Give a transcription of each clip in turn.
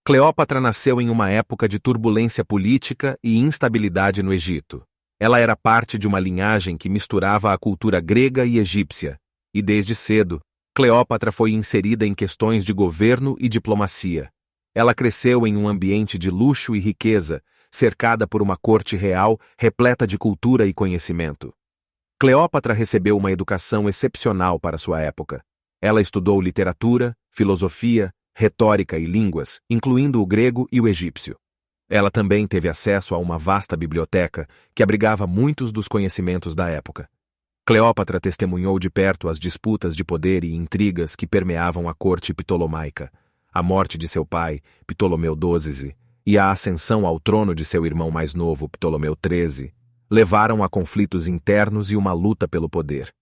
Cleópatra nasceu em uma época de turbulência política e instabilidade no Egito. Ela era parte de uma linhagem que misturava a cultura grega e egípcia, e desde cedo, Cleópatra foi inserida em questões de governo e diplomacia. Ela cresceu em um ambiente de luxo e riqueza, cercada por uma corte real repleta de cultura e conhecimento. Cleópatra recebeu uma educação excepcional para sua época. Ela estudou literatura, filosofia, retórica e línguas, incluindo o grego e o egípcio. Ela também teve acesso a uma vasta biblioteca que abrigava muitos dos conhecimentos da época. Cleópatra testemunhou de perto as disputas de poder e intrigas que permeavam a corte ptolomaica, a morte de seu pai, Ptolomeu XII, e a ascensão ao trono de seu irmão mais novo, Ptolomeu XIII, levaram a conflitos internos e uma luta pelo poder.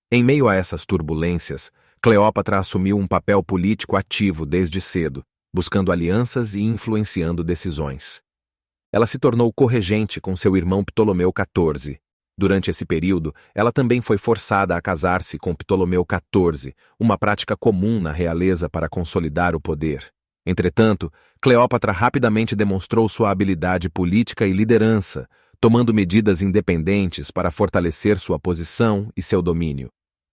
Em meio a essas turbulências, Cleópatra assumiu um papel político ativo desde cedo, buscando alianças e influenciando decisões. Ela se tornou corregente com seu irmão Ptolomeu XIV. Durante esse período, ela também foi forçada a casar-se com Ptolomeu XIV, uma prática comum na realeza para consolidar o poder. Entretanto, Cleópatra rapidamente demonstrou sua habilidade política e liderança, tomando medidas independentes para fortalecer sua posição e seu domínio.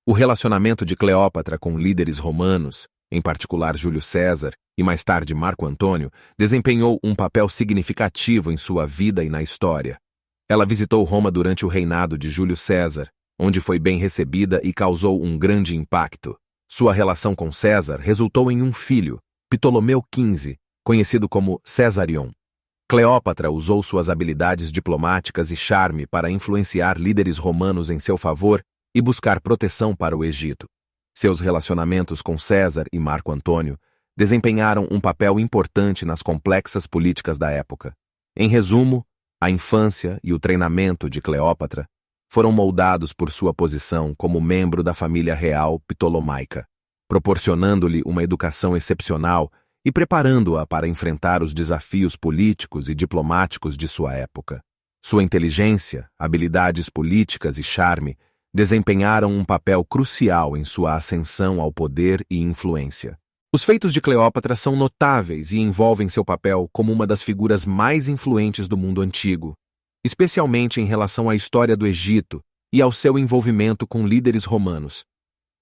O relacionamento de Cleópatra com líderes romanos, em particular Júlio César e mais tarde Marco Antônio, desempenhou um papel significativo em sua vida e na história. Ela visitou Roma durante o reinado de Júlio César, onde foi bem recebida e causou um grande impacto. Sua relação com César resultou em um filho, Ptolomeu XV, conhecido como Cesarion. Cleópatra usou suas habilidades diplomáticas e charme para influenciar líderes romanos em seu favor e buscar proteção para o Egito. Seus relacionamentos com César e Marco Antônio desempenharam um papel importante nas complexas políticas da época. Em resumo, a infância e o treinamento de Cleópatra foram moldados por sua posição como membro da família real ptolomaica, proporcionando-lhe uma educação excepcional e preparando-a para enfrentar os desafios políticos e diplomáticos de sua época. Sua inteligência, habilidades políticas e charme desempenharam um papel crucial em sua ascensão ao poder e influência. Os feitos de Cleópatra são notáveis e envolvem seu papel como uma das figuras mais influentes do mundo antigo, especialmente em relação à história do Egito e ao seu envolvimento com líderes romanos.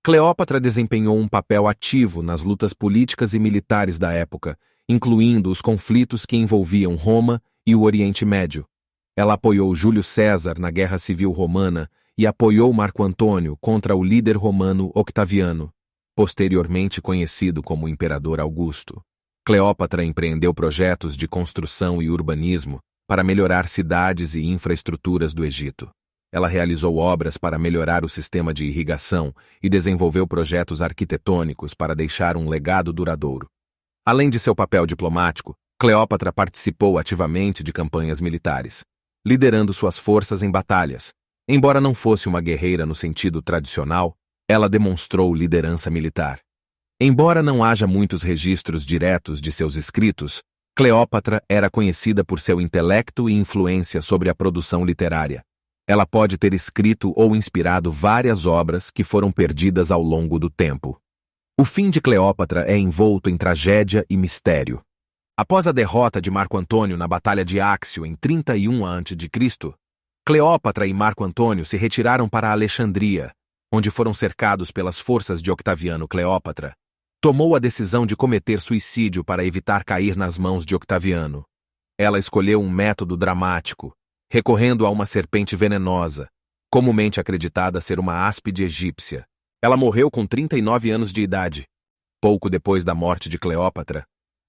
Cleópatra desempenhou um papel ativo nas lutas políticas e militares da época, incluindo os conflitos que envolviam Roma e o Oriente Médio. Ela apoiou Júlio César na Guerra Civil Romana e apoiou Marco Antônio contra o líder romano Octaviano, posteriormente conhecido como Imperador Augusto. Cleópatra empreendeu projetos de construção e urbanismo para melhorar cidades e infraestruturas do Egito. Ela realizou obras para melhorar o sistema de irrigação e desenvolveu projetos arquitetônicos para deixar um legado duradouro. Além de seu papel diplomático, Cleópatra participou ativamente de campanhas militares, liderando suas forças em batalhas. Embora não fosse uma guerreira no sentido tradicional, ela demonstrou liderança militar. Embora não haja muitos registros diretos de seus escritos, Cleópatra era conhecida por seu intelecto e influência sobre a produção literária. Ela pode ter escrito ou inspirado várias obras que foram perdidas ao longo do tempo. O fim de Cleópatra é envolto em tragédia e mistério. Após a derrota de Marco Antônio na Batalha de Áxio em 31 a.C., Cleópatra e Marco Antônio se retiraram para Alexandria, onde foram cercados pelas forças de Octaviano. Cleópatra tomou a decisão de cometer suicídio para evitar cair nas mãos de Octaviano. Ela escolheu um método dramático, recorrendo a uma serpente venenosa, comumente acreditada ser uma áspide egípcia. Ela morreu com 39 anos de idade. Pouco depois da morte de Cleópatra,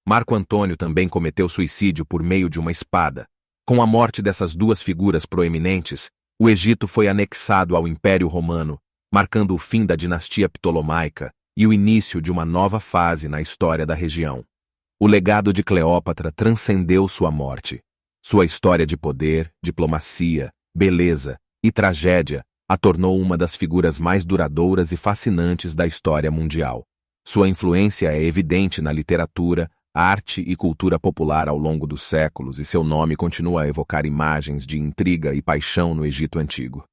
Marco Antônio também cometeu suicídio por meio de uma espada. Com a morte dessas duas figuras proeminentes, o Egito foi anexado ao Império Romano, marcando o fim da dinastia ptolomaica e o início de uma nova fase na história da região. O legado de Cleópatra transcendeu sua morte. Sua história de poder, diplomacia, beleza e tragédia a tornou uma das figuras mais duradouras e fascinantes da história mundial. Sua influência é evidente na literatura, arte e cultura popular ao longo dos séculos, e seu nome continua a evocar imagens de intriga e paixão no Egito Antigo.